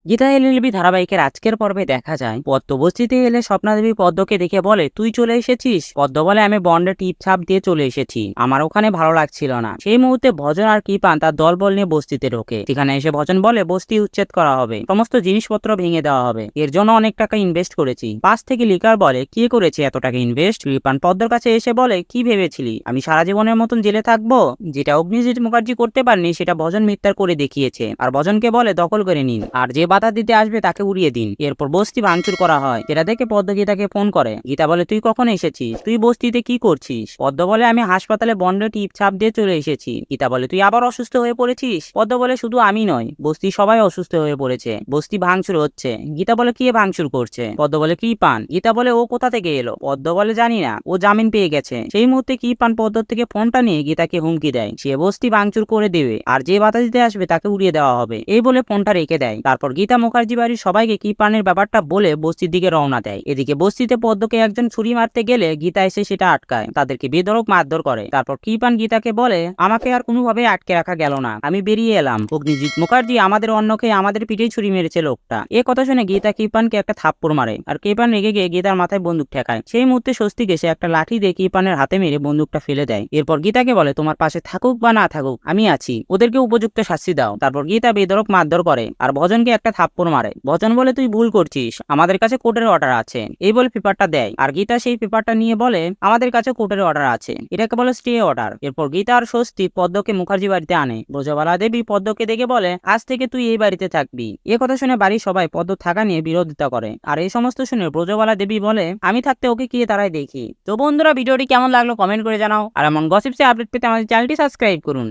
Gita LLB ধারাবাহিকের আজকের পর্বে দেখা যায় পদ্ম বস্তিতে এলে স্বপ্নাদেবী পদ্মকে দেখে বলে, তুই চলে এসেছিস? পদ্ম বলে, আমি বন্ডে টিপ ছাপ দিয়ে চলে এসেছি, আমার ওখানে ভালো লাগছিল না। সেই মুহূর্তে ভজন আর কৃপান তার দলবল নিয়ে বস্তিতে ঢোকে। সেখানে এসে ভজন বলে, বস্তি উচ্ছেদ করা হবে, সমস্ত জিনিসপত্র ভেঙে দেওয়া হবে, এর জন্য অনেক টাকা ইনভেস্ট করেছি। পাশ থেকে লিকার বলে, কি করেছে এত টাকা ইনভেস্ট? কৃপান পদ্মর কাছে এসে বলে, কি ভেবেছিলি আমি সারা জীবনের মতন জেলে থাকবো? যেটা অগ্নিজিৎ মুখার্জি করতে পারেনি সেটা ভজন মিথ্যার করে দেখিয়েছে। আর ভজনকে বলে, দখল করে নিন, আর যে বাধা দিতে আসবে তাকে উড়িয়ে দিন। এরপর বস্তি ভাঙচুর করা হয়। যেটা দেখে পদ্ম গীতাকে ফোন করে। গীতা বলে, তুই কখন এসেছিস? তুই বস্তিতে কি করছিস? পদ্ম বলে, আমি হাসপাতালে বন্ডে টিপ ছাপ দিয়ে চলে এসেছি। গীতা বলে, তুই আবার অসুস্থ হয়ে পড়েছিস? পদ্ম বলে, শুধু আমি নয়, বস্তি সবাই অসুস্থ হয়ে পড়েছে, বস্তি ভাঙচুর হচ্ছে। গীতা বলে, কে ভাঙচুর করছে? পদ্ম বলে, কৃপান। গীতা বলে, ও কোথা থেকে এলো? পদ্ম বলে, জানি না, ও জামিন পেয়ে গেছে। সেই মুহূর্তে কৃপান পদ্মর থেকে ফোনটা নিয়ে গীতাকে হুমকি দেয়, সে বস্তি ভাঙচুর করে দেবে, আর যে বাধা দিতে আসবে তাকে উড়িয়ে দেওয়া হবে। এই বলে ফোনটা রেখে দেয়। তারপর গীতা মুখার্জি বাড়ির সবাইকে কৃপানের ব্যাপারটা বলে বস্তির দিকে রওনা দেয়। এদিকে বস্তিতে পদ্মকে একজন ছুরি মারতে গেলে গীতা এসে সেটা আটকায়, তাদেরকে বেধড়ক মারধর করে। তারপর কৃপান গীতাকে বলে, আমাকে আর কোনোভাবে আটকে রাখা গেল না, আমি বেরিয়ে এলাম। অগ্নিজিৎ মুখার্জি আমাদের অন্যকে আমাদের পিঠেই ছুরি মেরেছে লোকটা। এ কথা শুনে গীতা কৃপানকে একটা থাপ্পড় মারে, আর কৃপান রেগে গিয়ে গীতার মাথায় বন্দুক ঠেকায়। সেই মুহূর্তে স্বস্তিক এসে একটা লাঠি দিয়ে কৃপানের হাতে মেরে বন্দুকটা ফেলে দেয়। এরপর গীতাকে বলে, তোমার পাশে থাকুক বা না থাকুক আমি আছি, ওদেরকে উপযুক্ত শাস্তি দাও। তারপর গীতা বেধড়ক মারধর করে আর ভজনকে একটা থাপ্পড় মারে। ভজন বলে, তুই ভুল করছিস, আমাদের কাছে কোর্টের অর্ডার আছে। এই বলে পেপারটা দেয়, আর গীতা সেই পেপারটা নিয়ে বলে, আমাদের কাছে কোর্টের অর্ডার আছে, এটাকে বলে স্টে অর্ডার। এরপর গীতা আর স্বস্তি পদ্মকে মুখার্জি বাড়িতে আনে। ব্রজবালা দেবী পদ্মকে দেখে বলে, আজ থেকে তুই এই বাড়িতে থাকবি। এ কথা শুনে বাড়ির সবাই পদ্ম থাকা নিয়ে বিরোধিতা করে। আর এই সমস্ত শুনে ব্রজবালা দেবী বলে, আমি থাকতে ওকে কি তারাই দেখি। তো বন্ধুরা, ভিডিওটি কেমন লাগলো কমেন্ট করে জানাও, আর এমন গসিপসে আপডেট পেতে আমাদের চ্যানেলটি সাবস্ক্রাইব করুন।